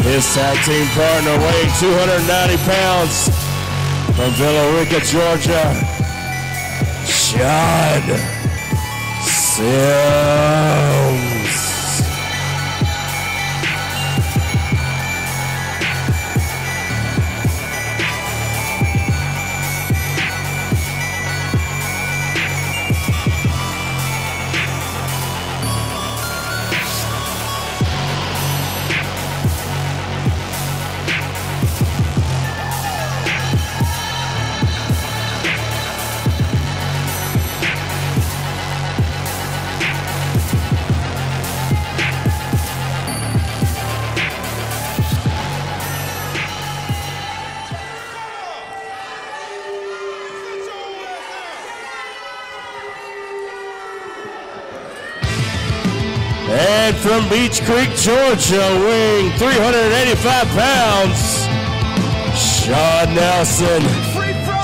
His tag team partner weighing 290 pounds from Villa Rica, Georgia, Sean Sims. And from Beach Creek, Georgia, weighing 385 pounds, Sean Nelson,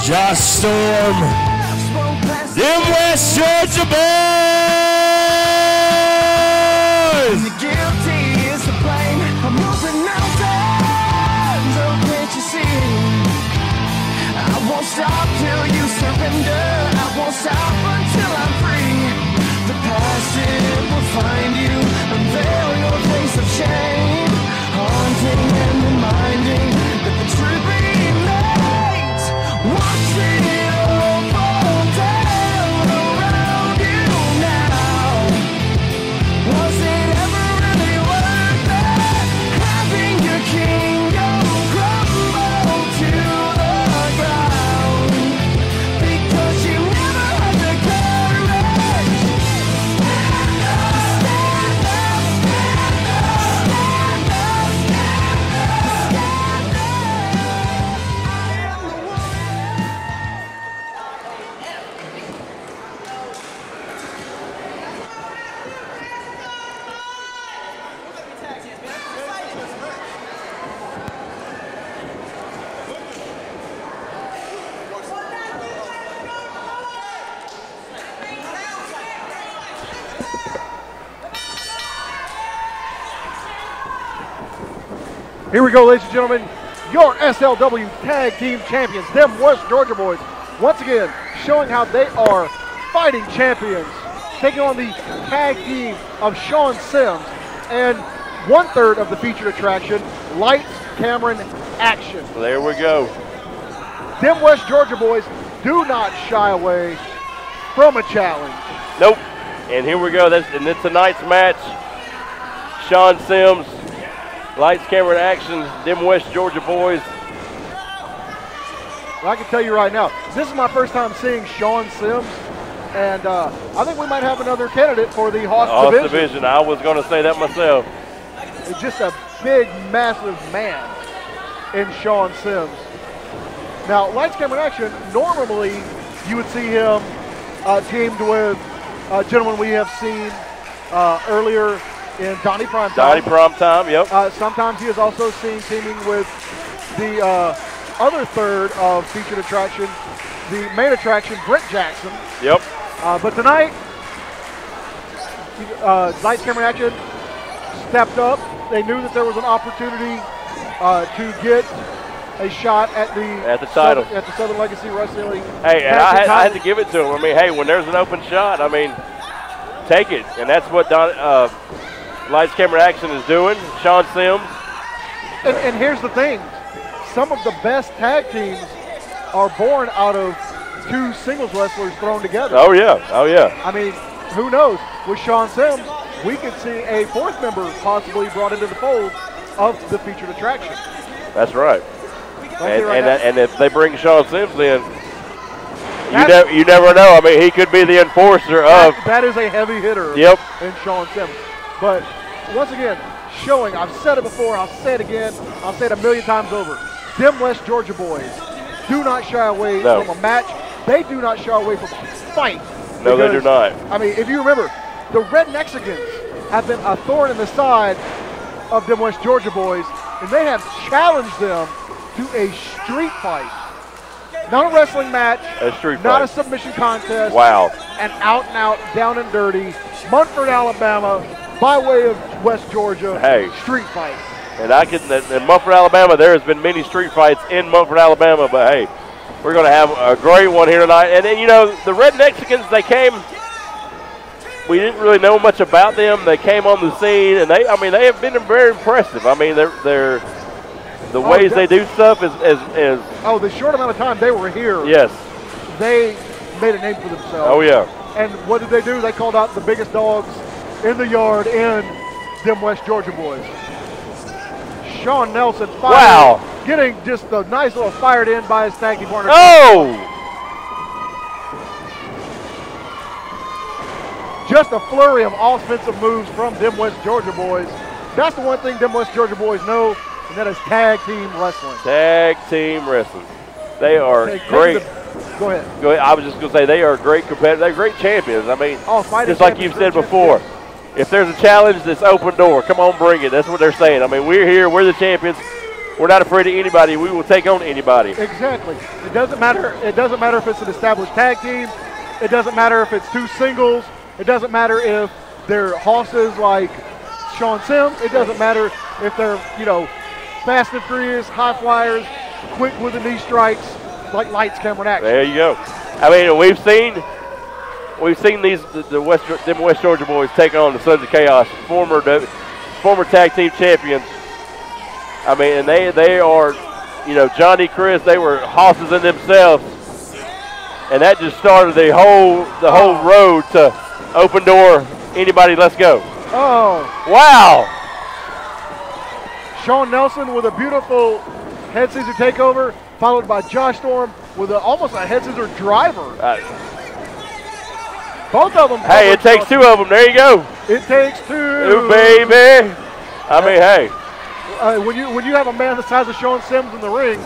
Josh Storm, them West Georgia boys! The guilty is the blame. I'm moving mountains, oh can't you see? I won't stop till you surrender. I won't stop until I'm free. The past it will find you, unveil your face of shame, haunting and reminding that the truth remains. Watch it all fall down around you now. Was it ever really worth it, having your kingdom crumble to the ground? Because you never had the courage. Here we go, ladies and gentlemen, your SLW Tag Team Champions, them West Georgia boys, once again showing how they are fighting champions, taking on the tag team of Sean Sims and 1/3 of the featured attraction, Lights, Cameron, Action. There we go. Them West Georgia boys do not shy away from a challenge. Nope. And here we go. That's tonight's match. Sean Sims, Lights, Camera, Action, them West Georgia boys. Well, I can tell you right now, this is my first time seeing Sean Sims, and I think we might have another candidate for the Hoss division. I was going to say that myself. It's just a big, massive man in Sean Sims. Now, Lights, Camera, Action, normally you would see him teamed with a gentleman we have seen earlier in Donnie Primetime. Donnie Primetime, yep. Sometimes he is also seen teaming with the other third of featured attraction, the main attraction, Britt Jackson. Yep. But tonight, Lights, Camera, Action stepped up. They knew that there was an opportunity to get a shot at the title, at the Southern Legacy Wrestling. Hey, and I had to give it to him. I mean, hey, when there's an open shot, I mean, take it, and that's what Lights, Camera, Action is doing. Sean Sims. And here's the thing: some of the best tag teams are born out of two singles wrestlers thrown together. Oh yeah, oh yeah. I mean, who knows? With Sean Sims, we could see a fourth member possibly brought into the fold of the featured attraction. That's right. And if they bring Sean Sims in, you never know. I mean, he could be the enforcer of. That is a heavy hitter. Yep. In Sean Sims. But once again, showing, I've said it before, I'll say it again, I'll say it a million times over. Them West Georgia boys do not shy away from a match. They do not shy away from a fight. No, they do not. I mean, if you remember, the Red Mexicans have been a thorn in the side of them West Georgia boys, and they have challenged them to a street fight. Not a wrestling match. A street not fight. a submission contest. Wow. An out and out, down and dirty, Munford, Alabama, by way of West Georgia, hey, street fight. And in Mumford, Alabama, there has been many street fights in Mumford, Alabama, but hey, we're going to have a great one here tonight. And then, you know, the Red Mexicans, they came, we didn't really know much about them. They came on the scene, and they have been very impressive. I mean, the ways they do stuff is the short amount of time they were here. Yes. They made a name for themselves. Oh, yeah. And what did they do? They called out the biggest dogs in the yard in them West Georgia boys. Sean Nelson getting just a nice little fired in by his tag team partner. Oh! Just a flurry of offensive moves from them West Georgia boys. That's the one thing them West Georgia boys know, and that is tag team wrestling. Tag team wrestling. They are great. Go ahead. Go ahead. I was just going to say they are great competitors. They're great champions. I mean, just like you've said before, if there's a challenge, that's open door. Come on, bring it. That's what they're saying. I mean, we're here. We're the champions. We're not afraid of anybody. We will take on anybody. Exactly. It doesn't matter. It doesn't matter if it's an established tag team. It doesn't matter if it's two singles. It doesn't matter if they're hosses like Sean Sims. It doesn't matter if they're, you know, fast and furious, high flyers, quick with the knee strikes like Lights, Camera, and Action. There you go. I mean, we've seen them West Georgia boys take on the Sons of Chaos, former tag team champions. I mean, and they are, you know, Johnny, Chris, they were hosses in themselves, and that just started the whole road to open door. Anybody, let's go. Oh, wow! Sean Nelson with a beautiful head scissor takeover, followed by Josh Storm with almost a head scissor driver. Both of them. Hey, it takes two of them. There you go. It takes two. Ooh, baby. I mean, hey. When you have a man the size of Sean Sims in the ring,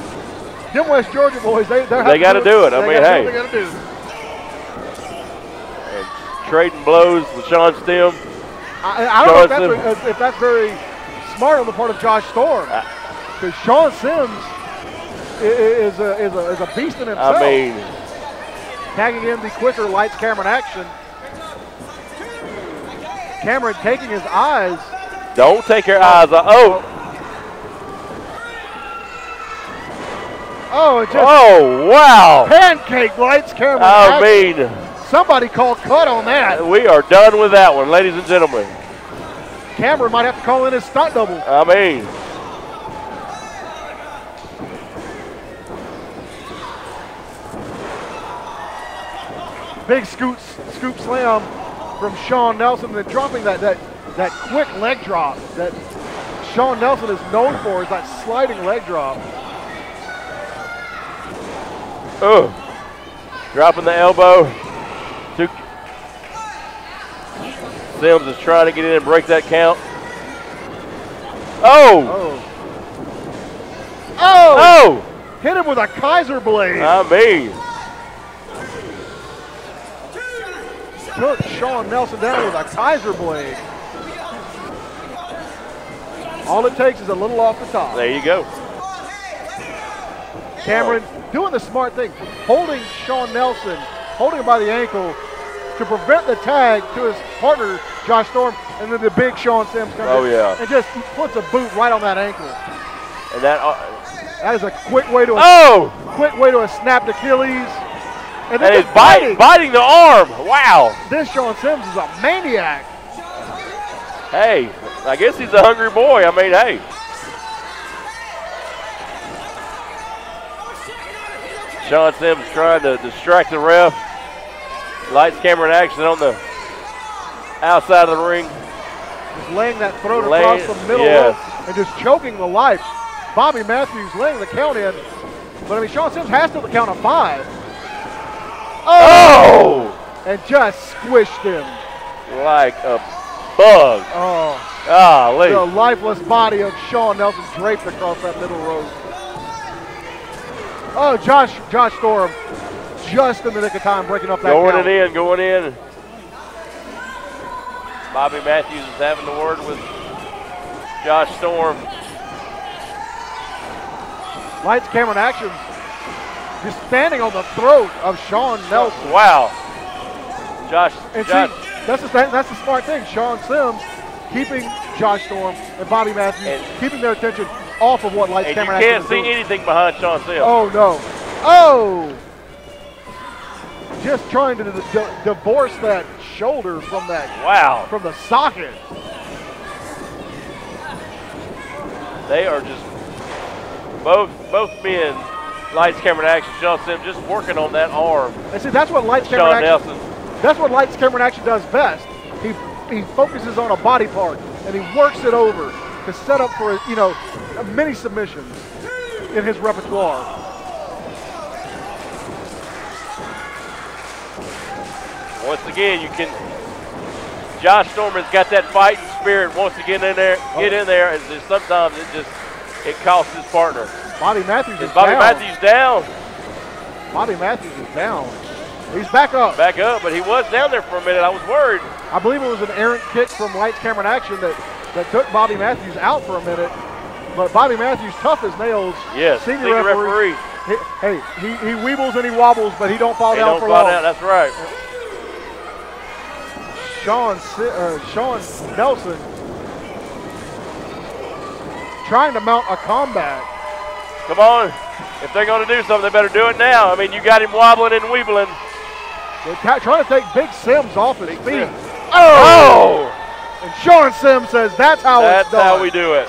them West Georgia boys, they got to do it. I mean, hey. They got to do. And trading blows with Sean Stem. I don't know if that's very smart on the part of Josh Storm, because Sean Sims is a beast in himself. I mean, tagging in the quicker Lights, Camera, and Action. Cameron taking his eyes. Don't take your eyes off. Oh, wow. Pancake Lights, Camera, I and Action. mean, somebody call cut on that. We are done with that one, ladies and gentlemen. Cameron might have to call in his stunt double. I mean. Big scoop slam from Sean Nelson, and then dropping that quick leg drop that Sean Nelson is known for, is that sliding leg drop. Oh, dropping the elbow. Sims is trying to get in and break that count. Oh! Hit him with a Kaiser blade. I mean. Took Sean Nelson down with a Kaiser blade. All it takes is a little off the top. There you go. Cameron doing the smart thing, holding Sean Nelson, holding him by the ankle to prevent the tag to his partner, Josh Storm, and then the big Sean Sims comes in and just puts a boot right on that ankle. And that is a quick way to a snapped Achilles. And then he's biting the arm. Wow. This Sean Sims is a maniac. Hey, I guess he's a hungry boy. I mean, hey. Sean Sims trying to distract the ref. Lights, Camera, and Action on the outside of the ring. Just laying that throat across the middle rope and just choking the life. Bobby Matthews laying the count in. But, I mean, Sean Sims has to count a 5. Oh! And just squished him. Like a bug. Oh. Golly. The lifeless body of Sean Nelson draped across that middle rope. Oh, Josh Storm just in the nick of time breaking up that count. Going in. Bobby Matthews is having the word with Josh Storm. Lights, Camera, and Action. Just standing on the throat of Sean Nelson. Wow. Josh. See, that's the smart thing. Sean Sims keeping Josh Storm and Bobby Matthews, keeping their attention off of what Lights, Camera, Action And you can't see anything behind Sean Sims. Oh, no. Oh! Just trying to divorce that shoulder from that. Wow. From the socket. They are just both men, Lights, Camera, Action, Sean Sims, just working on that arm. And see, that's what Lights, Camera, Action. That's what Lights, Camera, Action does best. He focuses on a body part and he works it over to set up for many submissions in his repertoire. Once again, Josh Storm has got that fighting spirit. Wants to get in there, and just sometimes it costs his partner. Bobby Matthews is Bobby Matthews down. Bobby Matthews is down. He's back up. Back up, but he was down there for a minute. I was worried. I believe it was an errant kick from Lights, Camera, Action that took Bobby Matthews out for a minute. But Bobby Matthews, tough as nails. Yes, senior referee. He weebles and he wobbles, but he don't fall down for long. That's right. Sean Nelson trying to mount a comeback. Come on. If they're going to do something, they better do it now. I mean, you got him wobbling and weebling. They're trying to take Big Sims off his feet. Oh! And Sean Sims says that's how it's done. That's how we do it.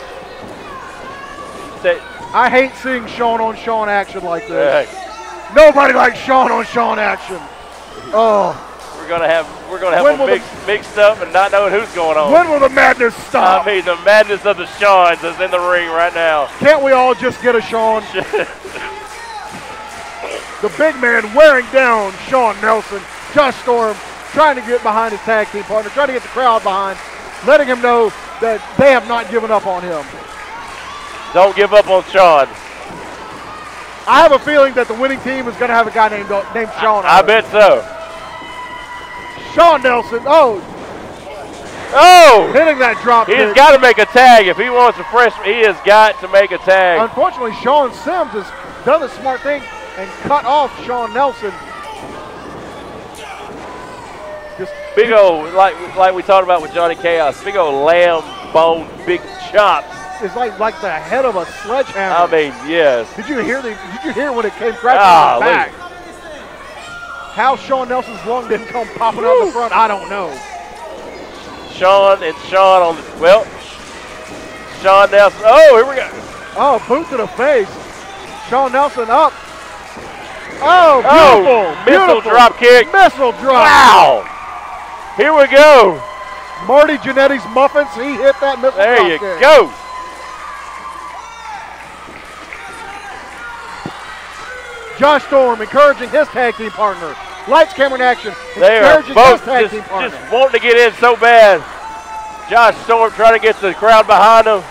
I hate seeing Sean on Sean action like this. Nobody likes Sean on Sean action. Oh. We're gonna have them mixed up and not knowing who's going on. When will the madness stop? I mean, the madness of the Seans is in the ring right now. Can't we all just get a Sean? The big man wearing down Sean Nelson. Josh Storm trying to get behind his tag team partner, trying to get the crowd behind, letting him know that they have not given up on him. Don't give up on Sean. I have a feeling that the winning team is going to have a guy named Sean. I bet so. Sean Nelson, oh, hitting that drop kick. He's got to make a tag. If he wants a freshman, he has got to make a tag. Unfortunately, Sean Sims has done the smart thing and cut off Sean Nelson. Big old, like we talked about with Johnny Chaos, big old lamb bone, big chops. It's like the head of a sledgehammer. I mean, yes. Did you hear when it came crashing back? How Sean Nelson's lung didn't come popping out the front, I don't know. Sean on the, Sean Nelson. Oh, here we go. Oh, boot to the face. Sean Nelson up. Oh, beautiful. Missile drop kick. Missile drop. Wow. Here we go. Marty Jannetty's Muffins, he hit that missile drop kick. There you go. Josh Storm encouraging his tag team partner. Lights, Camera, and Action. They are both just wanting to get in so bad. Josh Storm trying to get the crowd behind him.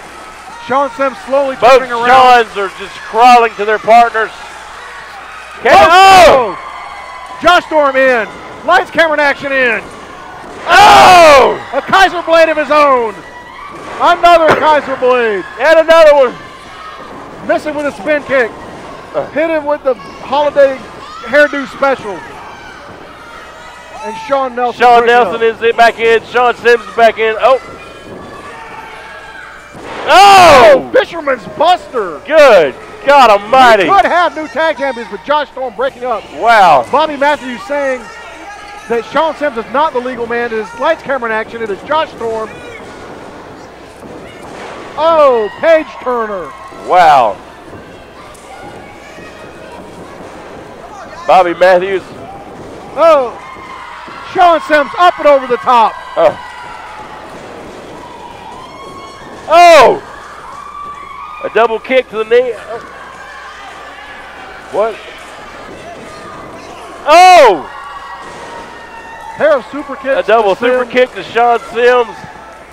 Sean Sims slowly turning around. Both Seans are just crawling to their partners. Josh Storm in. Lights, Camera, and Action in. Oh! A Kaiser Blade of his own. Another Kaiser Blade. And another one. Missing with a spin kick. Hit him with the holiday hairdo special. And Sean Nelson. Is back in. Sean Sims is back in. Oh! Fisherman's Buster. Good God Almighty. We could have new tag champions with Josh Storm breaking up. Wow. Bobby Matthews saying that Sean Sims is not the legal man. It is Lights, Camera, and Action. It is Josh Storm. Oh, page turner. Wow. Bobby Matthews. Oh, Sean Sims up and over the top. Oh! A double kick to the knee. What? Oh! Pair of super kicks. A double super kick to Sean Sims.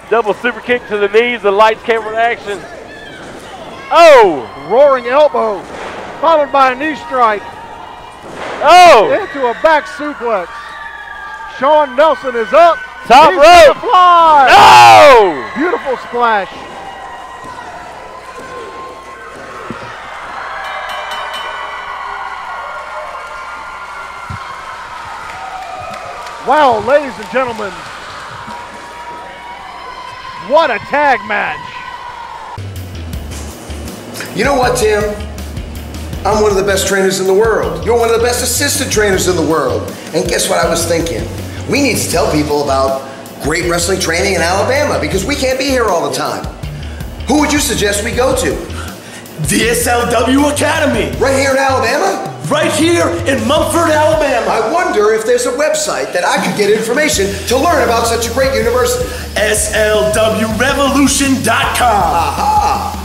Double super kick to the knees. The Lights, Camera, and Action. Oh! Roaring elbow, followed by a knee strike. Oh! Into a back suplex. Sean Nelson is up. Top rope. Fly. Oh! Beautiful splash. Wow, ladies and gentlemen. What a tag match. You know what, Tim? I'm one of the best trainers in the world. You're one of the best assistant trainers in the world. And guess what I was thinking? We need to tell people about great wrestling training in Alabama because we can't be here all the time. Who would you suggest we go to? The SLW Academy. Right here in Alabama? Right here in Mumford, Alabama. I wonder if there's a website that I could get information to learn about such a great university. SLWrevolution.com. Aha!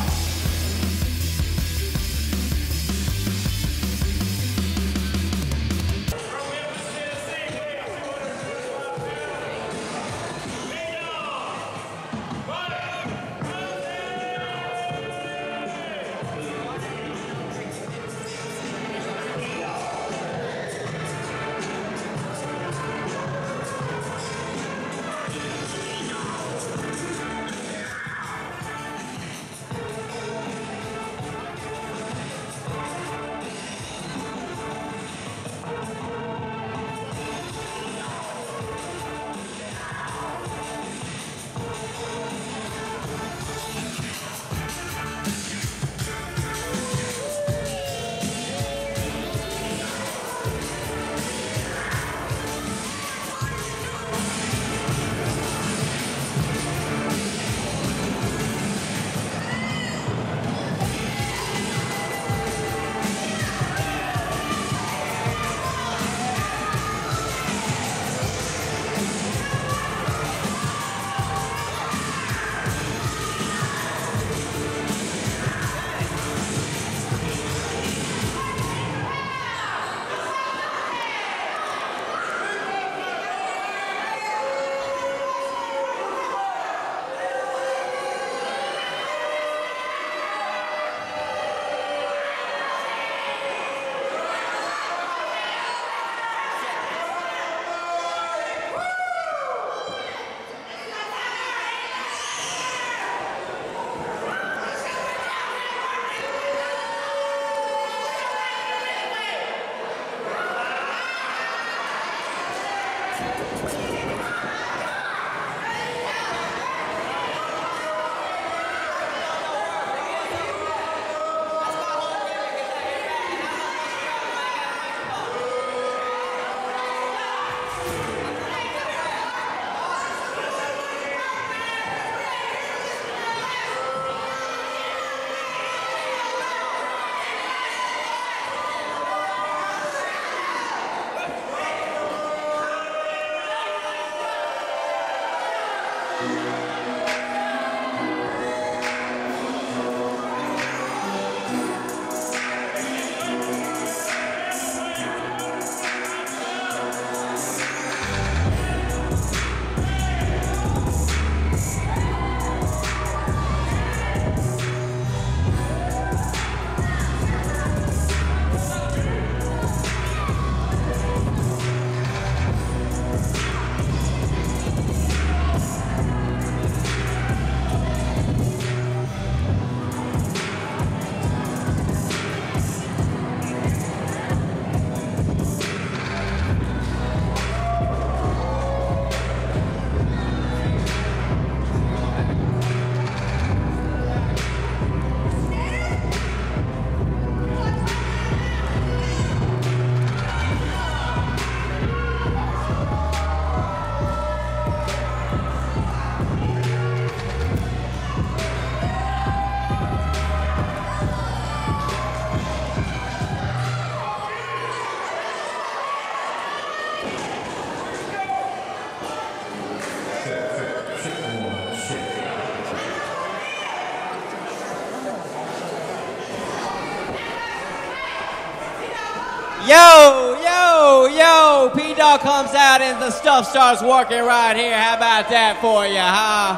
Yo, P-Dog comes out and the stuff starts working right here. How about that for you, huh?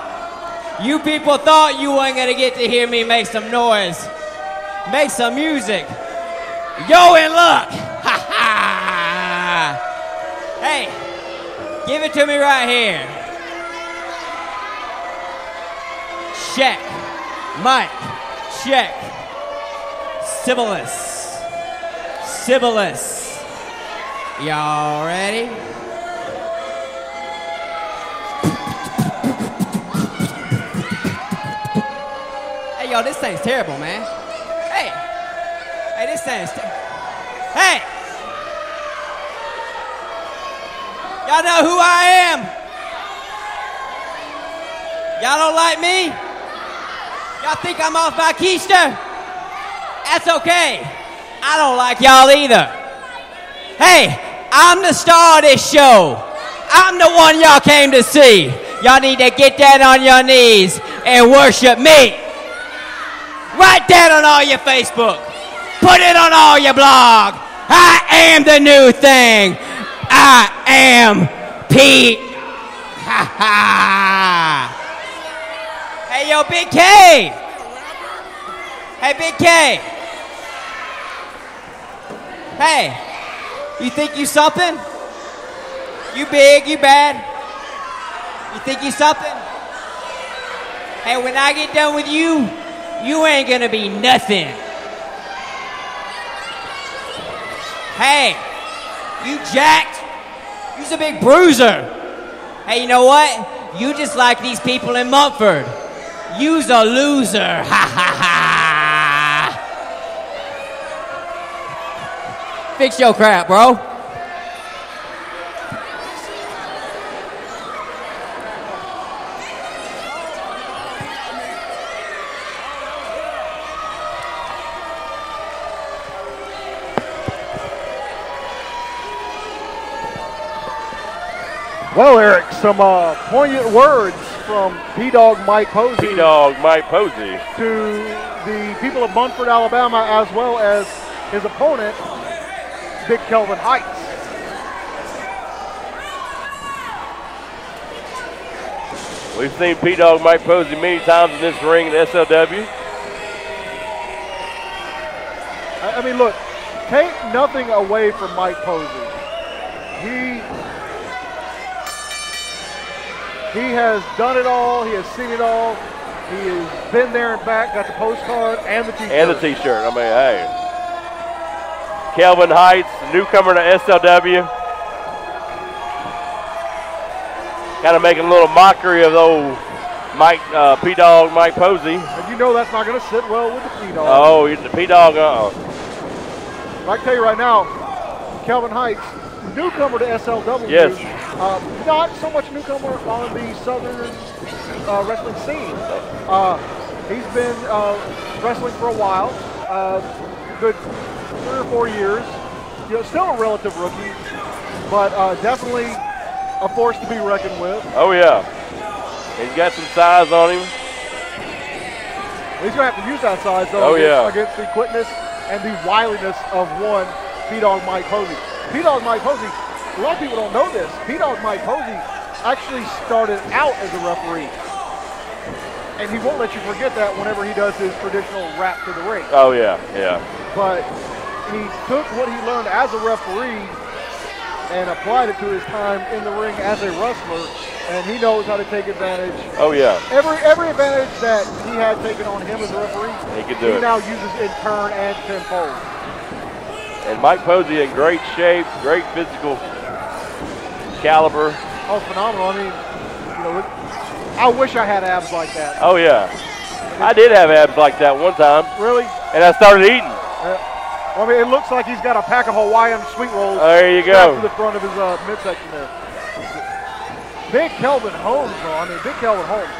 You people thought you weren't gonna get to hear me make some noise, make some music. Yo, in luck. Ha ha. Hey, give it to me right here. Check. Mic. Check. Sibylus. Y'all ready? yo, this thing's terrible, man. Hey, this thing's hey, y'all know who I am? Y'all don't like me? Y'all think I'm off my keister? That's okay. I don't like y'all either. Hey, I'm the star of this show. I'm the one y'all came to see. Y'all need to get down on your knees and worship me. Write that on all your Facebook. Put it on all your blog. I am the new thing. I am Pete. Ha ha. Hey, yo, Big K. Hey, Big K. Hey, you think you something? You big, you bad? You think you something? Hey, when I get done with you, you ain't gonna be nothing. Hey, you jacked. You's a big bruiser. Hey, you know what? You just like these people in Mumford. You's a loser. Ha ha ha. Fix your crap, bro. Well, Eric, some poignant words from P-Dog Mike Posey. P-Dog Mike Posey. To the people of Munford, Alabama, as well as his opponent, Big Kelvin Hytes. We've seen P-Dog Mike Posey many times in this ring in SLW. I mean, look, take nothing away from Mike Posey. He has done it all. He has seen it all. He has been there and back, got the postcard and the T-shirt. And the T-shirt. I mean, hey. Kelvin Hytes, newcomer to SLW. Kind of making a little mockery of old P-Dog Mike Posey. And you know that's not going to sit well with the P-Dog. Oh, the P-Dog, I can tell you right now, Kelvin Hytes, newcomer to SLW. Yes. Not so much newcomer on the Southern wrestling scene. He's been wrestling for a while, good 3 or 4 years. You know, still a relative rookie, but definitely a force to be reckoned with. Oh yeah, he's got some size on him. He's gonna have to use that size though against the quickness and the wiliness of one P-Dog Mike Posey. P-Dog Mike Posey. A lot of people don't know this. P-Dog Mike Posey actually started out as a referee. And he won't let you forget that whenever he does his traditional rap to the ring. Oh, yeah, yeah. But he took what he learned as a referee and applied it to his time in the ring as a wrestler, and he knows how to take advantage. Oh, yeah. Every advantage that he had taken on him as a referee, he can do it. He now uses in turn and tenfold. And Mike Posey in great shape, great physical caliber. Oh, phenomenal. I mean, you know, I wish I had abs like that. Oh, yeah. I did have abs like that one time. Really? And I started eating. I mean, it looks like he's got a pack of Hawaiian sweet rolls. There you go. To the front of his midsection there. Big Kelvin Holmes, though. I mean, Big Kelvin Holmes.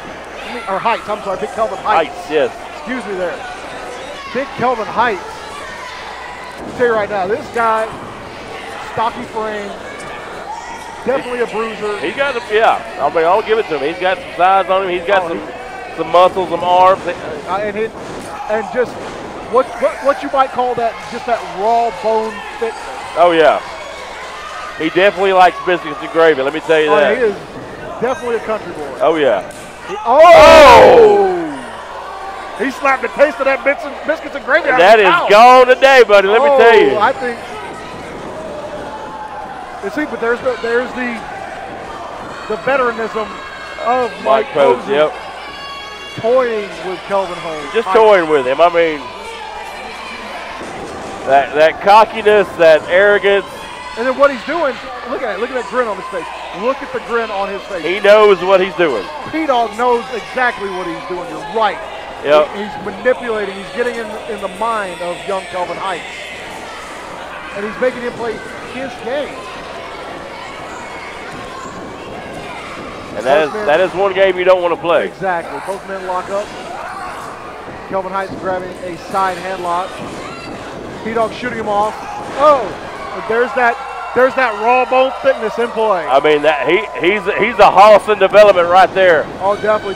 Or Hytes, I'm sorry, Big Kelvin Hytes. Hytes, yes. Excuse me there. Big Kelvin Hytes. I'll tell you right now, this guy, stocky frame, definitely a bruiser. He got, yeah. I mean, I'll give it to him. He's got some size on him. He's got some muscles, some arms. And just what you might call that, just that raw bone fitness. Oh, yeah. He definitely likes biscuits and gravy, let me tell you that. He is definitely a country boy. Oh, yeah. He slapped the taste of that biscuits and gravy out That of his is mouth. gone today, buddy, let me tell you. I think, see, but there's the veteranism of Mike Posey. Yep. Toying with Kelvin Holmes. Just toying with him. I mean, that cockiness, that arrogance. And then what he's doing, look at that grin on his face. Look at the grin on his face. He knows what he's doing. P-Dog knows exactly what he's doing. You're right. Yep. He's manipulating. He's getting in the mind of young Kelvin Hytes. And he's making him play his game. And that is one game you don't want to play. Exactly. Both men lock up. Kelvin Hytes grabbing a side hand lock. P-Dogg shooting him off. Oh, there's that raw bone thickness in play. I mean, he's a hoss in development right there. Oh, definitely.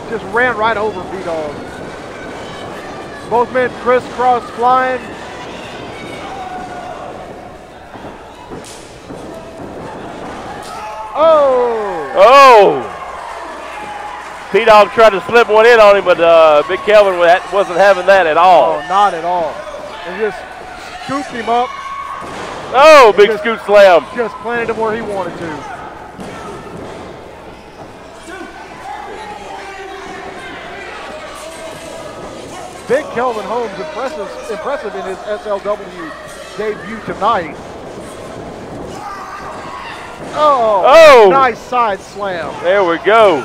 Just ran right over P-Dogg. Both men crisscross flying. Oh! P-Dogg tried to slip one in on him, but Big Kelvin wasn't having that at all. Oh, not at all. And just scooped him up. Oh, big scoop slam. Just planted him where he wanted to. Big Kelvin Holmes, impressive in his SLW debut tonight. Oh, nice side slam. There we go.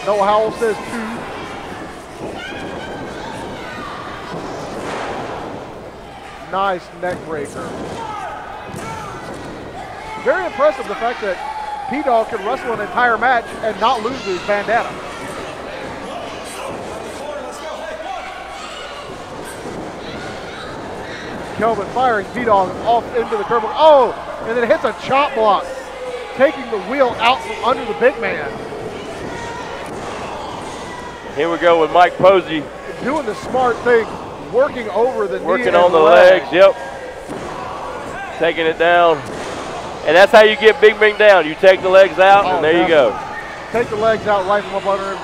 Noah Howell says 2. Nice neck breaker. Very impressive the fact that P-Dogg can wrestle an entire match and not lose his bandana. Kelvin firing P-Dogg off into the curb. Oh, and then hits a chop block, taking the wheel out from under the big man. Here we go with Mike Posey. Doing the smart thing, working over the knee. Working on the legs, yep. Taking it down. And that's how you get Big Bing down. You take the legs out, and there you go. Take the legs out right from up under him.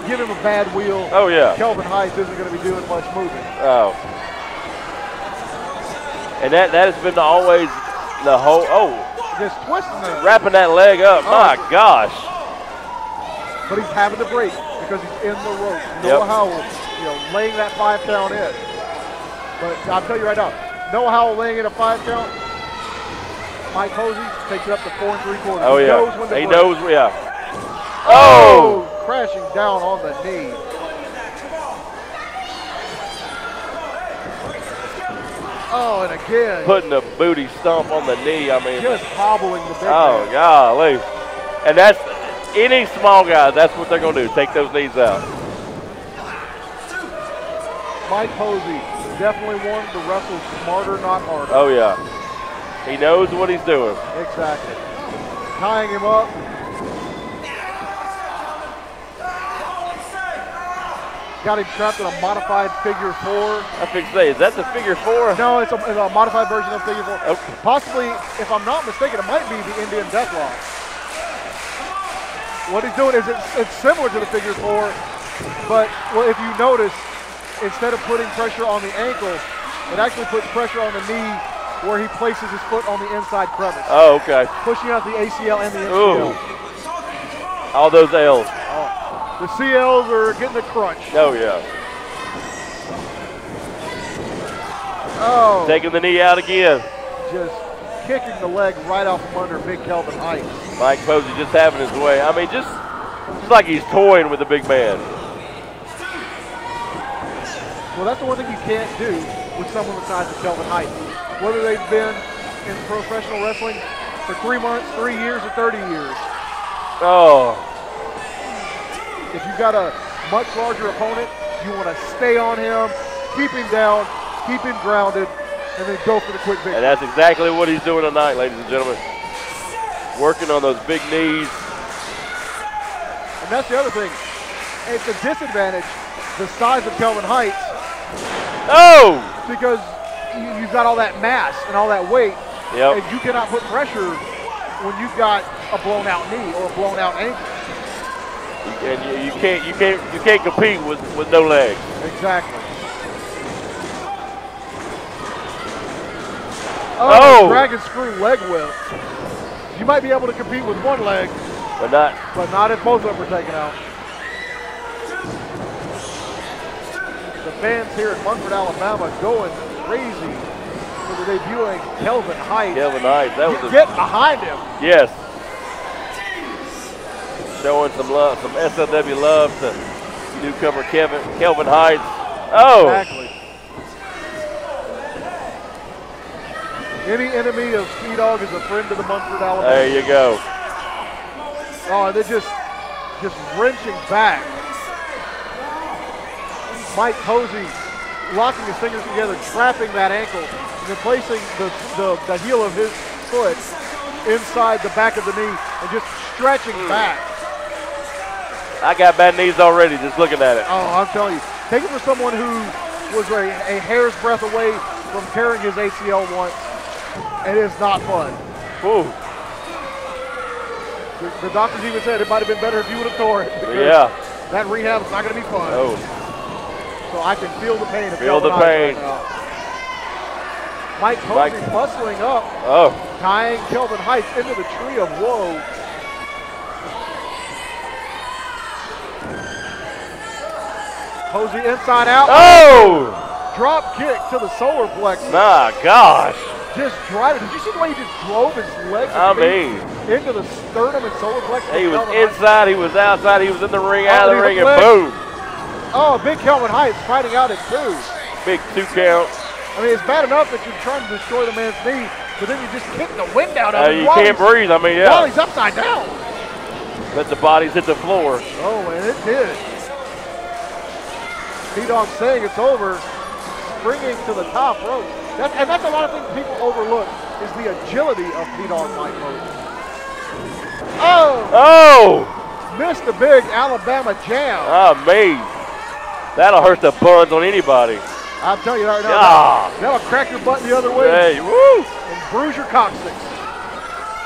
Give him a bad wheel. Oh, yeah. Kelvin Hytes isn't going to be doing much moving. Oh. And that has been always the whole, just twisting it. Wrapping that leg up, my gosh. But he's having to break because he's in the rope. Noah Howell, laying that 5 count in. But I'll tell you right now, Noah Howell laying in a 5 count. Mike Posey takes it up to 4 3/4. Oh, he yeah. knows when to he break. knows, yeah. Oh! Crashing down on the knee. Oh, and again. Putting a booty stomp on the knee, I mean. Just hobbling the big man. Oh, golly. And that's, any small guy, that's what they're going to do, take those knees out. Mike Posey definitely one to wrestle smarter, not harder. Oh, yeah. He knows what he's doing. Exactly. Tying him up. Got him trapped in a modified figure 4. I think say, is that the figure 4? No, it's a modified version of figure 4. Okay. Possibly, if I'm not mistaken, it might be the Indian Deathlock. What he's doing is it's similar to the figure 4, but if you notice, instead of putting pressure on the ankle, it actually puts pressure on the knee where he places his foot on the inside crevice. Oh, okay. Pushing out the ACL and the Ooh. MCL. All those L's. The CLs are getting the crunch. Oh, yeah. Oh. Taking the knee out again. Just kicking the leg right off from under Big Kelvin Hytes. Mike Posey just having his way. I mean, just like he's toying with the big man. Well, that's the one thing you can't do with someone the size of Kelvin Hytes. Whether they've been in professional wrestling for 3 months, 3 years, or 30 years. Oh. If you've got a much larger opponent, you want to stay on him, keep him down, keep him grounded, and then go for the quick victory. And that's exactly what he's doing tonight, ladies and gentlemen. Working on those big knees. And that's the other thing. It's a disadvantage, the size of Kelvin Hytes. Oh! Because you've got all that mass and all that weight, yep. And you cannot put pressure when you've got a blown out knee or a blown out ankle. And you can't compete with no legs. Exactly. Oh, dragon screw leg whip. You might be able to compete with one leg, but not if both of them are taken out. The fans here in Munford, Alabama, going crazy for the debuting Kelvin Hytes. Kelvin Hytes, that was get behind him. Yes. Showing some love, some SLW love to Newcomer Kelvin Hytes. Oh! Exactly. Any enemy of Dogg is a friend of the Munford, Alabama. There you go. Oh, and they're just wrenching back. Mike Posey locking his fingers together, trapping that ankle, and then placing the heel of his foot inside the back of the knee and just stretching back. I got bad knees already just looking at it. Oh, I'm telling you. Take it for someone who was a hair's breadth away from tearing his ACL once. It is not fun. Ooh. The doctors even said it might have been better if you would have tore it. Yeah. That rehab is not going to be fun. Oh. So I can feel the pain. Feel the pain. Mike Posey muscling up. Oh. Tying Kelvin Hytes into the tree of woe. Posey inside out. Oh! Drop kick to the solar plexus. My gosh. Just driving. Did you see the way he just drove his legs into the sternum and solar plexus? He was inside, he was outside, he was in the ring, out of the ring, and flick. boom. Oh, big Kelvin Hytes fighting out at 2. Big 2 count. I mean, it's bad enough that you're trying to destroy the man's knee, but then you just kick the wind out of him. You can't breathe, I mean, yeah. While he's upside down. Let the bodies hit the floor. Oh, and it did. Dogg saying it's over, springing to the top rope. And that's a lot of things people overlook, is the agility of Dogg Mike Posey. Oh! Missed the big Alabama jam. Oh, man. That'll hurt the buns on anybody. I'll tell you right now, that'll crack your butt the other way. Hey, woo! And bruise your coccyx.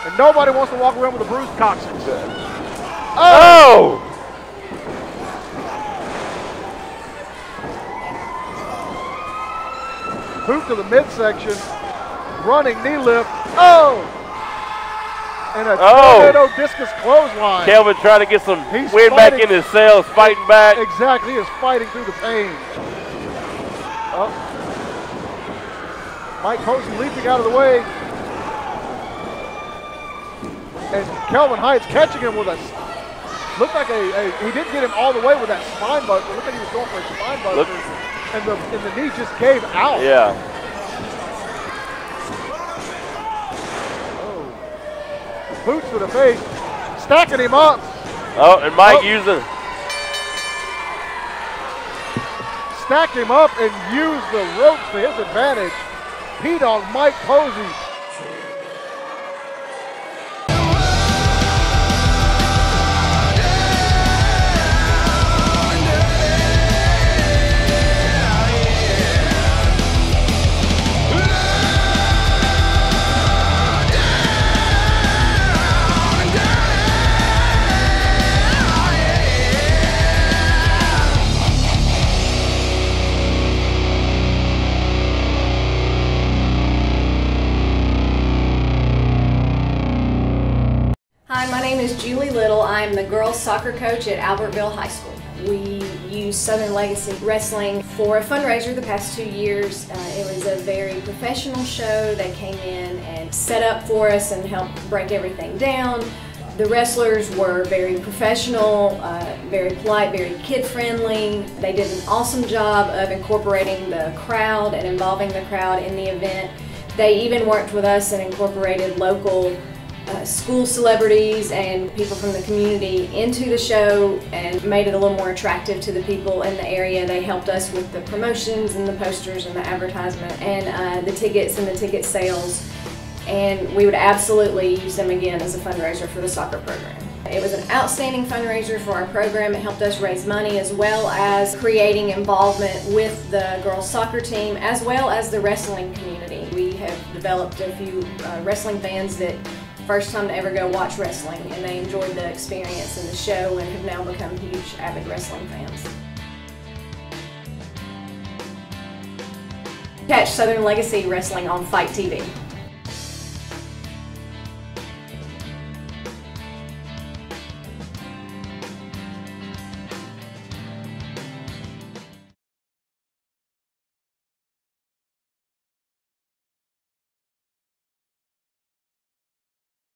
And nobody wants to walk around with a bruised coccyx. Oh! Boot to the midsection. Running knee lift. Oh! And a tornado discus clothesline. Kelvin trying to get some wind back in his cells, fighting back. Exactly, he is fighting through the pain. Oh. Mike Posey leaping out of the way. And Kelvin Hytes catching him with looked like he didn't get him all the way with that spine buster. Looked like he was going for a spine buster. And the knee just gave out. Yeah. Boots to the face, stacking him up. Oh, and Mike using. Stacked him up and used the ropes to his advantage. Dogg Mike Posey. I'm the girls soccer coach at Albertville High School. We use Southern Legacy Wrestling for a fundraiser the past 2 years. It was a very professional show. They came in and set up for us and helped break everything down. The wrestlers were very professional, very polite, very kid-friendly. They did an awesome job of incorporating the crowd and involving the crowd in the event. They even worked with us and incorporated local school celebrities and people from the community into the show and made it a little more attractive to the people in the area. They helped us with the promotions and the posters and the advertisement and the tickets and the ticket sales. And we would absolutely use them again as a fundraiser for the soccer program. It was an outstanding fundraiser for our program. It helped us raise money as well as creating involvement with the girls soccer team as well as the wrestling community. We have developed a few wrestling fans that first time to ever go watch wrestling, and they enjoyed the experience and the show and have now become huge avid wrestling fans. Catch Southern Legacy Wrestling on Fight TV.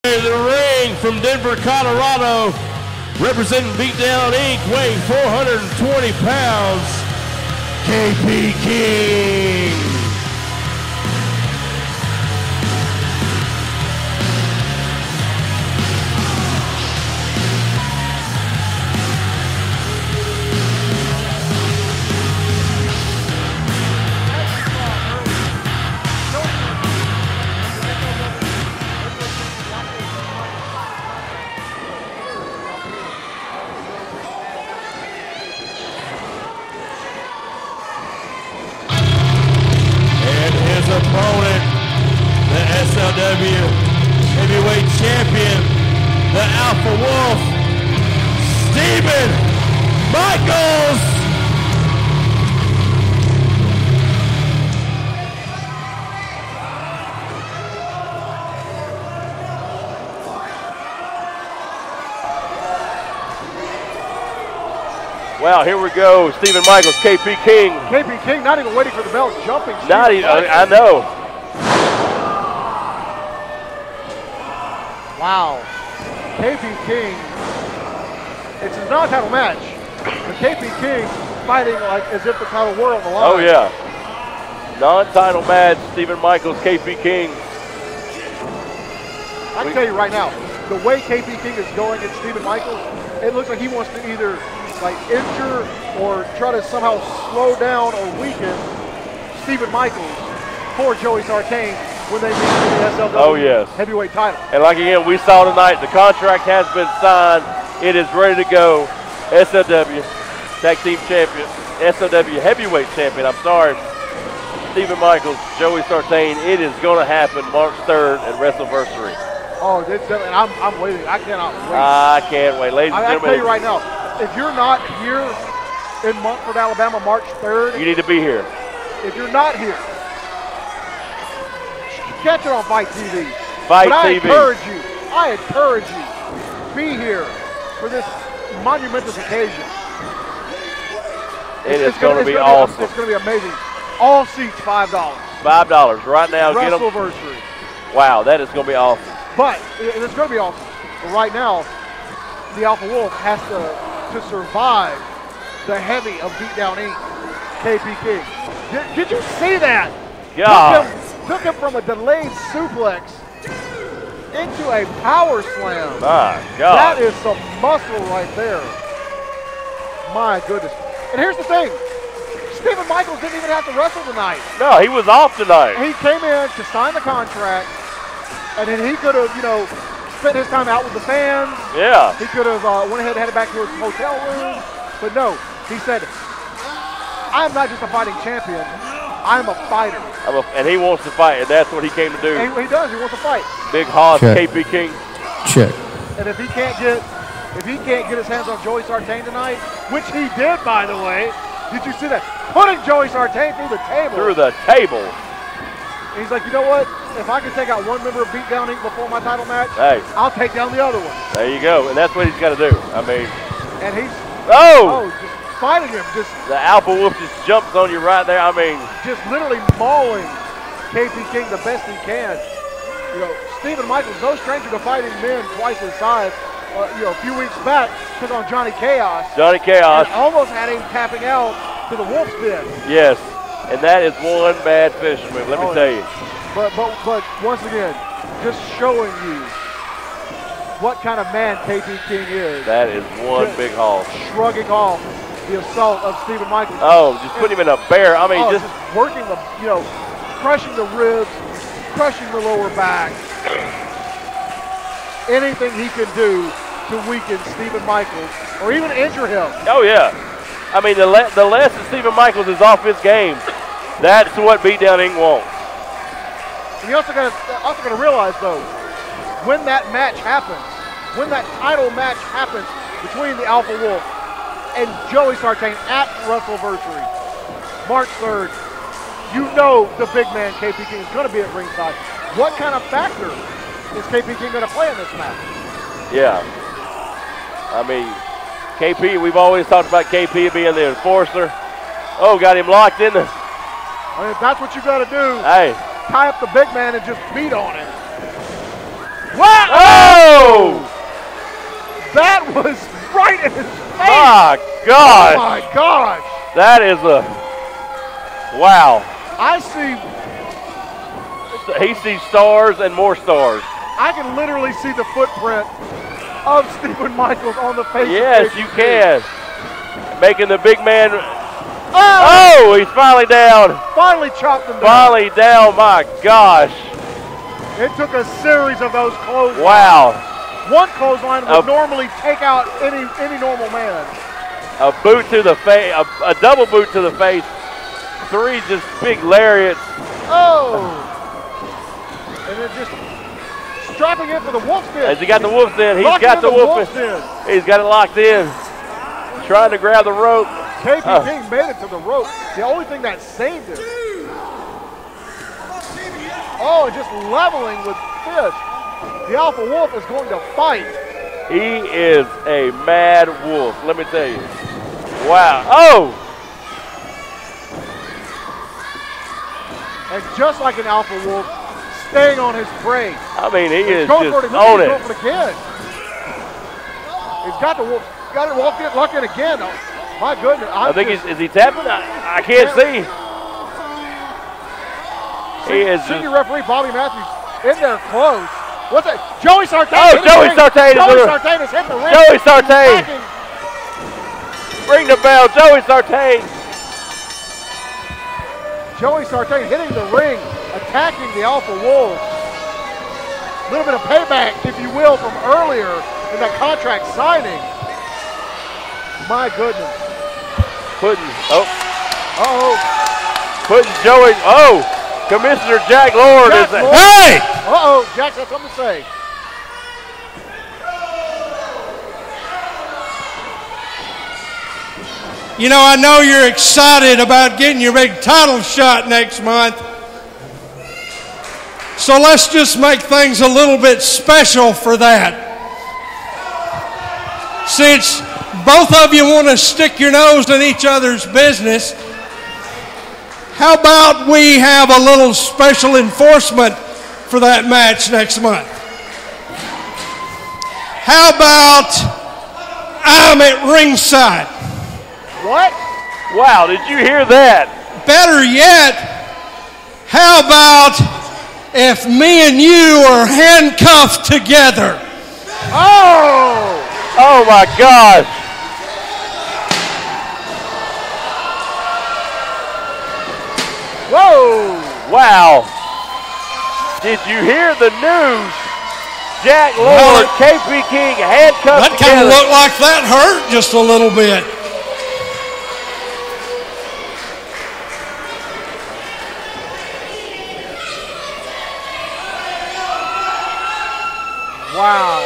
The ring from Denver, Colorado, representing Beatdown Inc., weighing 420 pounds, KP King. Opponent, the SLW heavyweight champion, the Alpha Wolf, Stephen Michaels. Wow, here we go. Stephen Michaels, KP King. KP King not even waiting for the bell, jumping. Not even, I know. Wow. KP King, it's a non-title match, but KP King fighting like as if the title were on the line. Oh, yeah. Non-title match, Stephen Michaels, KP King. I can tell you right now, the way KP King is going at Stephen Michaels, it looks like he wants to either like injure or try to somehow slow down or weaken Stephen Michaels for Joey Sartain when they meet for the SLW heavyweight title. And like again, we saw tonight, the contract has been signed. It is ready to go. SLW Tag Team Champion, SLW Heavyweight Champion, I'm sorry. Stephen Michaels, Joey Sartain. It is going to happen March 3rd at WrestleVersary. Oh, it's definitely, I'm waiting. I cannot wait. I can't wait. Ladies and I gentlemen. tell you right now, if you're not here in Montford, Alabama, March 3rd. You need to be here. If you're not here, catch it on Fight TV. Fight but TV. I encourage you, be here for this monumentous occasion. It's going to be awesome. It's going to be amazing. All seats, $5. $5 right now. WrestleVersary. Wow, that is going to be awesome. But it's going to be awesome. But right now, the Alpha Wolf has to survive the heavy of Beatdown Inc., KP King. Did you see that? God. Took him from a delayed suplex into a power slam. My God. That is some muscle right there. My goodness. And here's the thing. Stephen Michaels didn't even have to wrestle tonight. No, he was off tonight. He came in to sign the contract, and then he could have, spent his time out with the fans. Yeah. He could have went ahead and headed back to his hotel room. But no, he said, I'm not just a fighting champion, I'm a fighter. And he wants to fight, and that's what he came to do. And he does, he wants to fight. Big Hoss, KP King. Check. And if he can't get his hands on Joey Sartain tonight, which he did, by the way, did you see that? Putting Joey Sartain through the table. Through the table. And he's like, you know what? If I can take out one member of Beatdown Inc. before my title match, hey, I'll take down the other one. There you go. And that's what he's got to do. I mean. And he's just fighting him. The Alpha Wolf just jumps on you right there. I mean. Just literally mauling KP King the best he can. Stephen Michaels, no stranger to fighting men twice his size. A few weeks back, took on Johnny Chaos. Johnny Chaos. And almost had him tapping out to the Wolf's Den. Yes, and that is one bad fisherman, let me tell you. But once again, just showing you what kind of man KP King is. That is one big haul. Shrugging off the assault of Stephen Michaels. Oh, just put him in a bear. I mean, just working the, crushing the ribs, crushing the lower back. Anything he can do to weaken Stephen Michaels or even injure him. Oh, yeah. I mean, the less that Stephen Michaels is off his game, that's what Beatdown Inc. wants. And you also got to realize, though, when that match happens, when that title match happens between the Alpha Wolf and Joey Sartain at WrestleVersary, March 3rd, the big man KP King is going to be at ringside. What kind of factor is KP King going to play in this match? Yeah. I mean, KP, we've always talked about KP being the enforcer. Oh, got him locked in there. I mean, if that's what you got to do, hey, tie up the big man and just beat on it. Wow! Oh! That was right in his face. My gosh. Oh my gosh. That is a, wow. I see, He sees stars and more stars. I can literally see the footprint of Stephen Michaels on the face. Yes, you can. Making the big man. Oh, he's finally down. Finally chopped him down. Finally down, my gosh. It took a series of those clotheslines. Wow. One clothesline would normally take out any normal man. A boot to the face, a double boot to the face. 3 just big lariats. Oh. And then just strapping in for the wolf's den. Has he got the wolf's den? He's Locked got in the wolf's den. den. He's got it locked in. Trying to grab the rope. KP King made it to the rope. The only thing that saved him. Oh, and just leveling with fists. The Alpha Wolf is going to fight. He is a mad wolf, let me tell you. Wow. Oh! And just like an Alpha Wolf, staying on his prey. I mean, he is going just for it. on it. Going for it again. He's got the wolf. Got it locked in again. Oh, my goodness. I think is he tapping? I can't see. He is Senior just, referee Bobby Matthews in there close. What's that? Joey Sartain. Oh, Joey Sartain. Joey Sartain has hit the ring. Joey Sartain. Ring the bell, Joey Sartain. Joey Sartain hitting the ring, attacking the Alpha Wolves. A little bit of payback, if you will, from earlier in that contract signing. My goodness. Putting Joey, Commissioner Jack Lord is Lord. Hey! Jack's got something to say. You know, I know you're excited about getting your big title shot next month. So let's just make things a little bit special for that. Since both of you want to stick your nose in each other's business, how about we have a little special enforcement for that match next month? How about I'm at ringside? What? Wow, did you hear that? Better yet, how about if me and you are handcuffed together? Oh my gosh. Whoa! Wow. Did you hear the news? Jack Lord, KP King, handcuffed That kind of together. looked like that hurt just a little bit. Wow.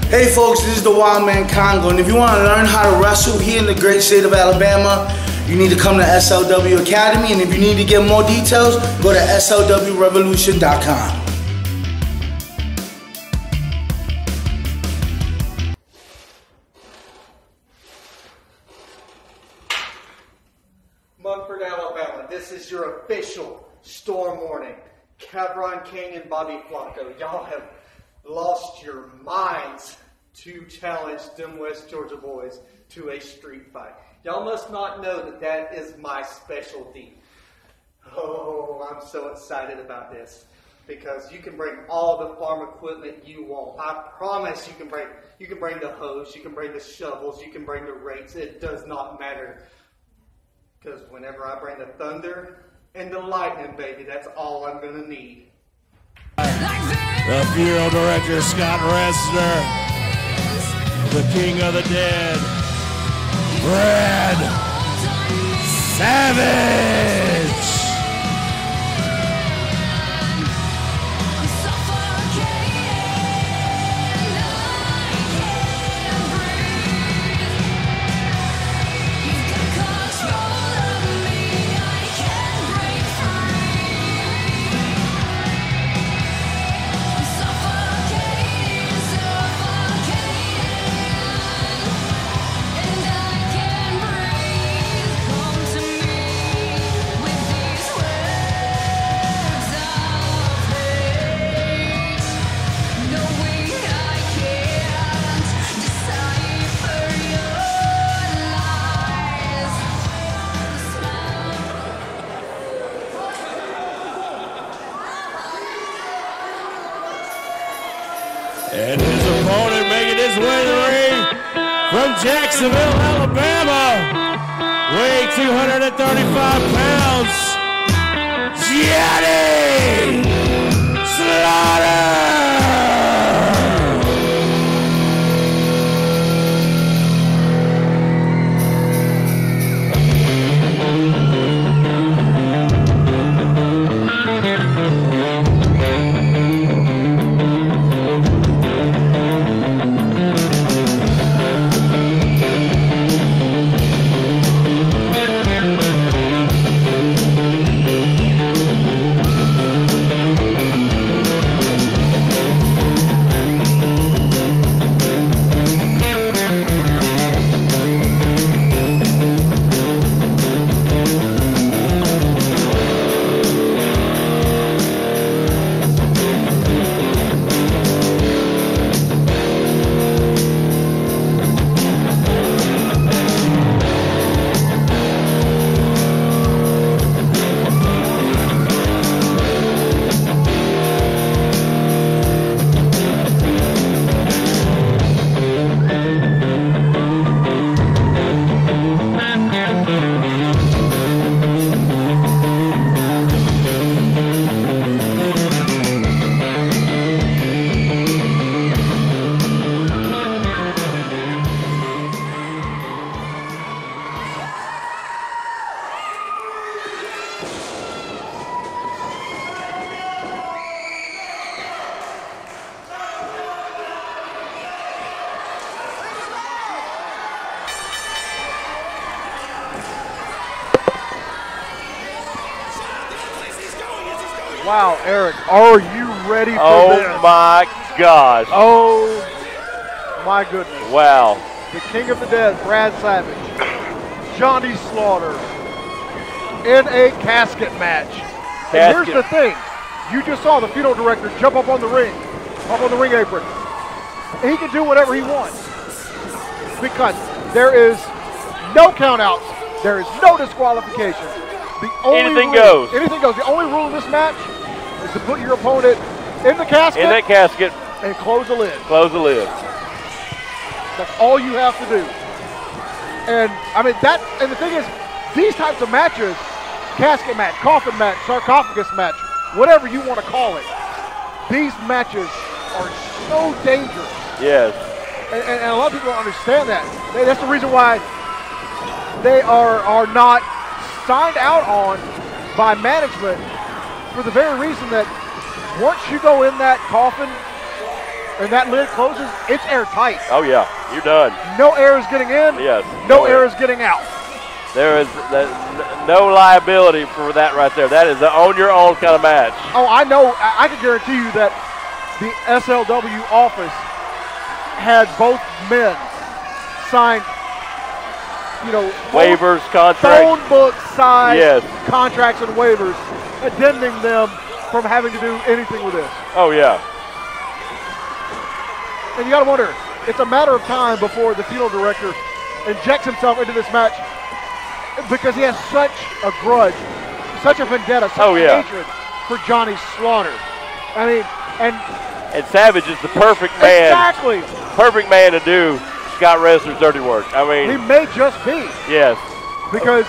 Hey folks, this is the Wild Man Congo, and if you want to learn how to wrestle here in the great state of Alabama, you need to come to SLW Academy, and if you need to get more details, go to slwrevolution.com. Mumford, Alabama, this is your official storm warning. Cabron King and Bobby Flacco, y'all have lost your minds to challenge them West Georgia boys to a street fight. Y'all must not know that that is my specialty. Oh, I'm so excited about this because you can bring all the farm equipment you want. I promise you can bring the hose, you can bring the shovels, you can bring the rakes. It does not matter because whenever I bring the thunder and the lightning, baby, that's all I'm going to need. The funeral director, Scott Ressner. The king of the dead, Brad Savage. And his opponent making his way to the ring from Jacksonville, Alabama, weighing 235 pounds, Johnny Slaughter! Wow, Eric, are you ready for this? Oh my gosh. Oh my goodness. Wow. The King of the Dead, Brad Savage, Johnny Slaughter, in a casket match. And here's the thing. You just saw the funeral director jump up on the ring apron. And he can do whatever he wants. Because there is no countouts. There is no disqualification. Anything goes. Anything goes. The only rule in this match is to put your opponent in the casket. In that casket. And close the lid. Close the lid. That's all you have to do. And I mean and the thing is, these types of matches, casket match, coffin match, sarcophagus match, whatever you want to call it, these matches are so dangerous. Yes. And a lot of people don't understand that. That's the reason why they are not signed out on by management, for the very reason that once you go in that coffin and that lid closes, it's airtight. Oh yeah, you're done. No air is getting in. Yes. No air is getting out. There is no liability for that right there. That is the own your own kind of match. Oh, I know. I can guarantee you that the SLW office had both men sign, waivers, contracts, phone book size contracts and waivers, addending them from having to do anything with this. Oh yeah. And you got to wonder, it's a matter of time before the funeral director injects himself into this match, because he has such a grudge, such a vendetta, such a hatred for Johnny Slaughter. I mean, and Savage is the perfect man. Exactly. Perfect man to do Scott Ressler's dirty work. I mean, he may just be. Yes. Because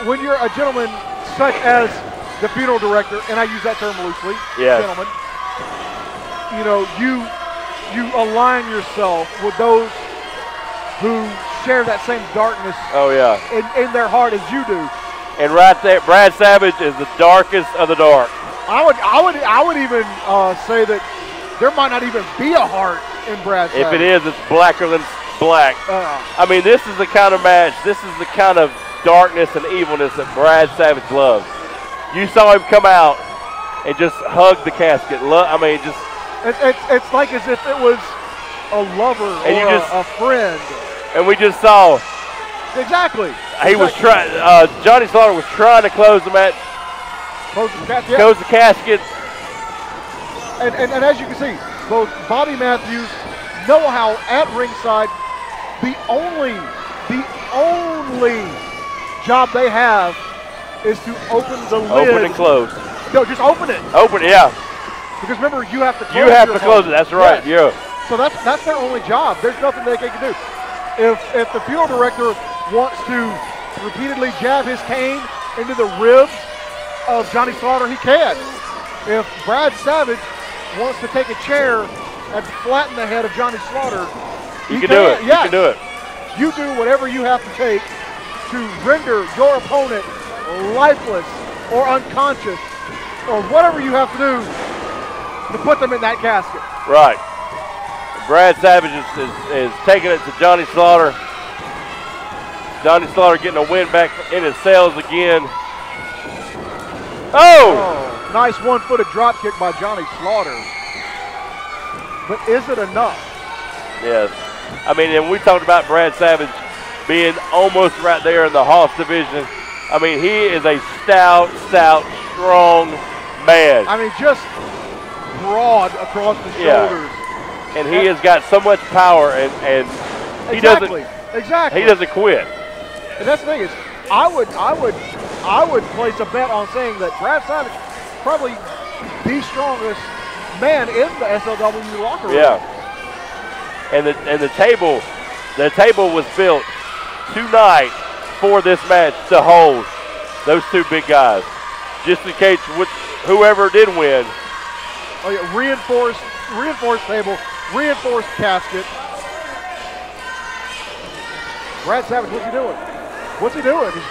when you're a gentleman such as the funeral director, and I use that term loosely, gentleman, you know, you align yourself with those who share that same darkness. Oh yeah. In their heart as you do. And right there, Brad Savage is the darkest of the dark. I would even say that there might not even be a heart in Brad Savage. If it is, it's blacker than black. I mean, this is the kind of match, this is the kind of darkness and evilness that Brad Savage loves. You saw him come out and just hug the casket. I mean, just. It's like as if it was a lover or a friend. And we just saw. Exactly. He was trying. Johnny Slaughter was trying to close the match. Close the casket. And as you can see, both Bobby Matthews, Noah Howell at ringside. The only job they have is to open the lid. Open and close. No, just open it. Open it, yeah. Because remember, you have to close it. You have to close it. That's right. Yes. Yeah. So that's their only job. There's nothing they can do. If the funeral director wants to repeatedly jab his cane into the ribs of Johnny Slaughter, he can. If Brad Savage wants to take a chair and flatten the head of Johnny Slaughter, you can do it. Yes. You can do it. You do whatever you have to take to render your opponent lifeless or unconscious or whatever you have to do to put them in that casket. Right. Brad Savage is taking it to Johnny Slaughter. Johnny Slaughter getting a win back in his cells again. Oh! Nice one-footed drop kick by Johnny Slaughter. But is it enough? Yes. I mean, and we talked about Brad Savage being almost right there in the Hoss division. I mean, he is a stout, strong man. I mean, just broad across the shoulders. And he has got so much power, and he doesn't quit. And that's the thing is, I would place a bet on saying that Brad Savage probably the strongest man in the SLW locker room. Yeah. And the table was built tonight for this match to hold those two big guys, just in case whoever did win. Oh yeah, reinforced table, reinforced casket. Brad Savage, what's he doing? What's he doing? He's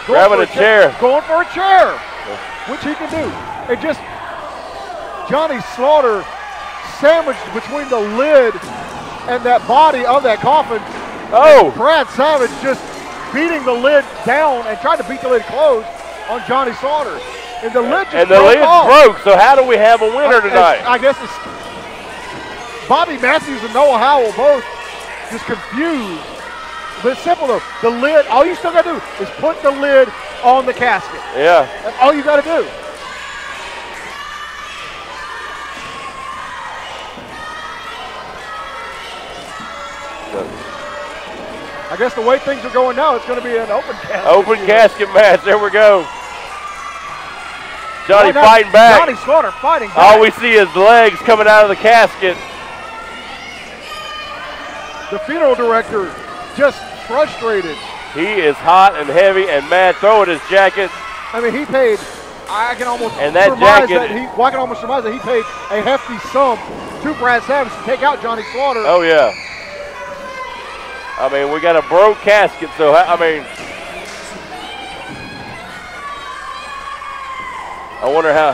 grabbing a chair. Going for a chair, which he can do. And just Johnny Slaughter sandwiched between the lid and that body of that coffin. Oh! Brad Savage just beating the lid down and trying to beat the lid closed on Johnny Slaughter. And the lid just broke, so how do we have a winner tonight? I guess it's Bobby Matthews and Noah Howell both just confused. But it's simple though. The lid, all you still got to do is put the lid on the casket. Yeah. That's all you got to do. I guess the way things are going now, it's going to be an open casket. Open casket match. There we go. Johnny fighting back. Johnny Slaughter fighting back. All we see is legs coming out of the casket. The funeral director just frustrated. He is hot and heavy and mad, throwing his jacket. I mean, he paid. I can almost and that surmise jacket. I can almost surmise that he paid a hefty sum to Brad Savage to take out Johnny Slaughter. Oh yeah. I mean, we got a broke casket, so I mean, I wonder how.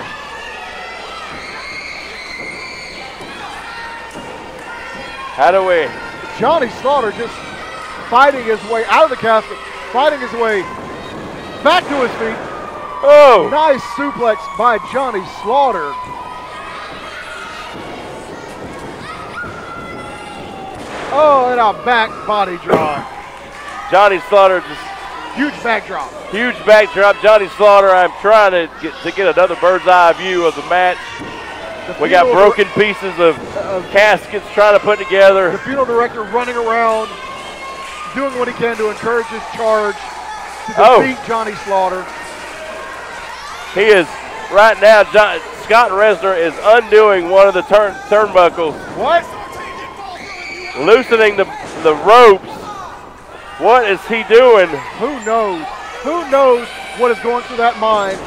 How do we? Johnny Slaughter just fighting his way out of the casket, fighting his way back to his feet. Oh! Nice suplex by Johnny Slaughter. Oh, and a back body drop. Johnny Slaughter just huge backdrop. Huge backdrop. Johnny Slaughter. I'm trying to get another bird's eye view of the match. We got broken pieces of caskets trying to put together. The funeral director running around, doing what he can to encourage his charge to defeat Johnny Slaughter. He is right now. Scott Resner is undoing one of the turnbuckles. What? Loosening the ropes. What is he doing? Who knows? Who knows what is going through that mind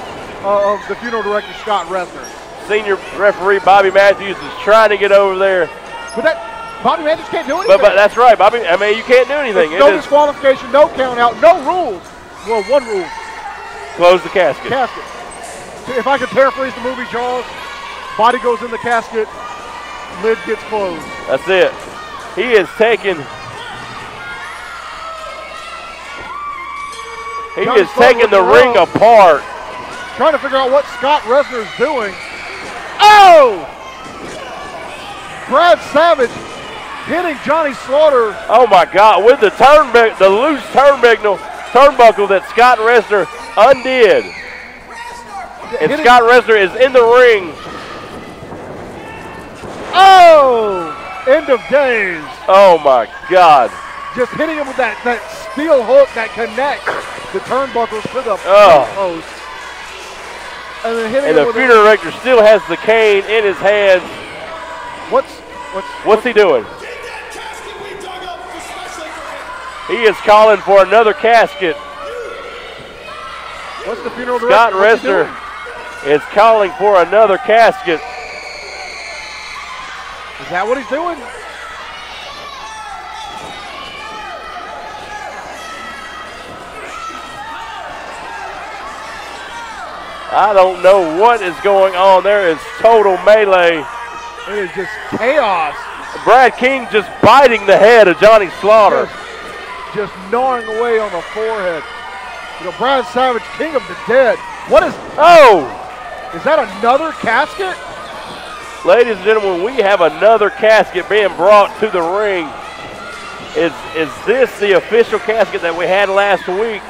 of the funeral director, Scott Resner? senior referee Bobby Matthews is trying to get over there. But Bobby Matthews can't do anything. But that's right, Bobby. I mean, you can't do anything. No disqualification, no count out, no rules. Well, one rule. Close the casket. If I could paraphrase the movie Jaws, body goes in the casket, lid gets closed. That's it. He is taking. He is taking the ring apart. Trying to figure out what Scott Resner is doing. Oh! Brad Savage hitting Johnny Slaughter. Oh my God! With the loose turnbuckle that Scott Resner undid, and Scott Resner is in the ring. Oh! End of days. Oh my God! Just hitting him with that steel hook that connects the turnbuckles to the post. And then hitting him the funeral director still has the cane in his hands. What's he doing? He is calling for another casket. What's the funeral director? Scott Resner is calling for another casket. Is that what he's doing? I don't know what is going on. There is total melee. It is just chaos. Brad King just biting the head of Johnny Slaughter. Just gnawing away on the forehead. You know, Brad Savage, king of the dead. What is... Oh! Is that another casket? Ladies and gentlemen, we have another casket being brought to the ring. Is this the official casket that we had last week?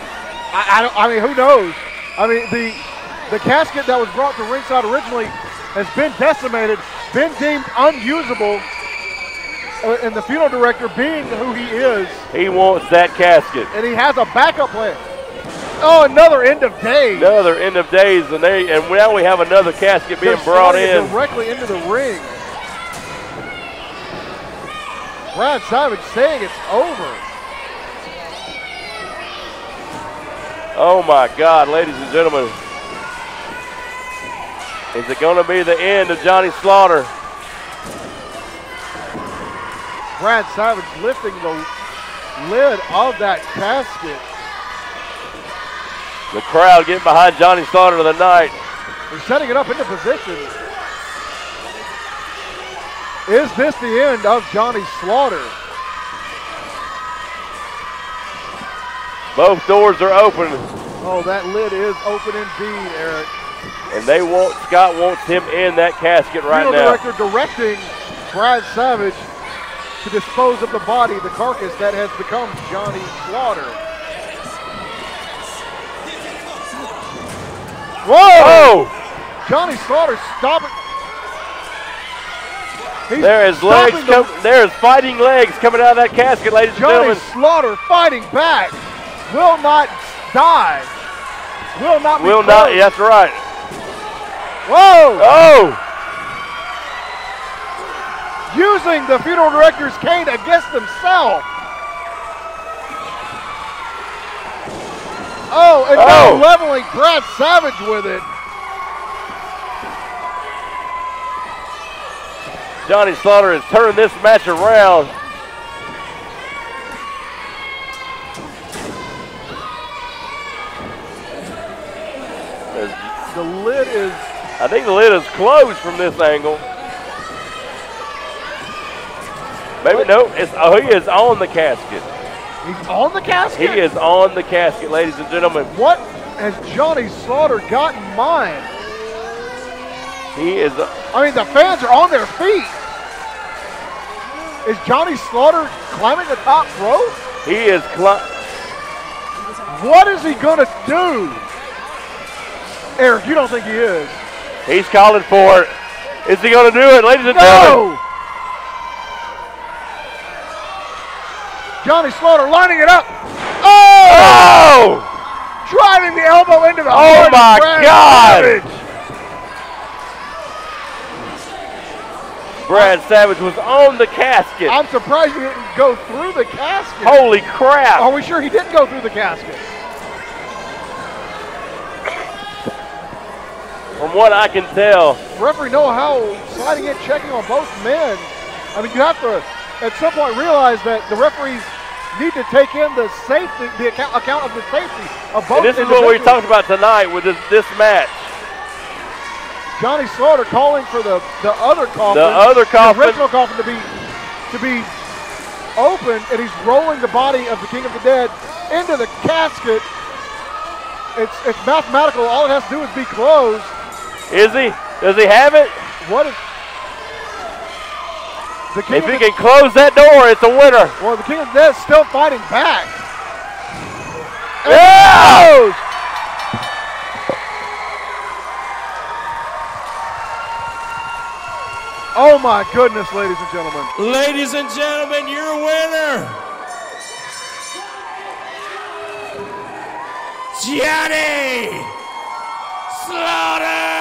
I mean, who knows? I mean, the casket that was brought to ringside originally has been decimated, been deemed unusable, and the funeral director, being who he is, he wants that casket. And he has a backup plan. Oh, another end of days. Another end of days, and now we have another casket being brought in. Directly into the ring. Brad Savage saying it's over. Oh my God, ladies and gentlemen. Is it going to be the end of Johnny Slaughter? Brad Savage lifting the lid of that casket. The crowd getting behind Johnny Slaughter of the night. They're setting it up into position. Is this the end of Johnny Slaughter? Both doors are open. Oh, that lid is open indeed, Eric. And Scott wants him in that casket right now. Director directing Brad Savage to dispose of the body, the carcass that has become Johnny Slaughter. Whoa! Johnny Slaughter stopping. There is fighting legs coming out of that casket, ladies and gentlemen. Johnny Slaughter fighting back. Will not die. Will not be closed. That's right. Whoa! Oh! Using the funeral director's cane against himself. Oh, and now leveling Brad Savage with it. Johnny Slaughter has turned this match around. The lid is... I think the lid is closed from this angle. Maybe no. He is on the casket. He's on the casket? He is on the casket, ladies and gentlemen. What has Johnny Slaughter got in mind? He is... I mean, the fans are on their feet. Is Johnny Slaughter climbing the top rope? He is What is he going to do? Eric, you don't think he is? He's calling for it. Is he going to do it, ladies and gentlemen? Johnny Slaughter lining it up. Oh! Driving the elbow into the heart. Oh my God! Brad Savage was on the casket. I'm surprised he didn't go through the casket. Holy crap! Are we sure he didn't go through the casket? from what I can tell. Referee Noah Howell sliding in, checking on both men. I mean, you have to, at some point, realize that the referees need to take in the safety, the account of the safety of both. And this is what we talked about tonight with this match. Johnny Slaughter calling for the other coffin, the original coffin to be open, and he's rolling the body of the King of the Dead into the casket. It's mathematical. All it has to do is be closed. Is he? Does he have it? What is? If he can close that door, it's a winner. Well, the King of the Dead is still fighting back. Yeah! Oh my goodness, ladies and gentlemen. Ladies and gentlemen, your winner, Johnny Slaughter!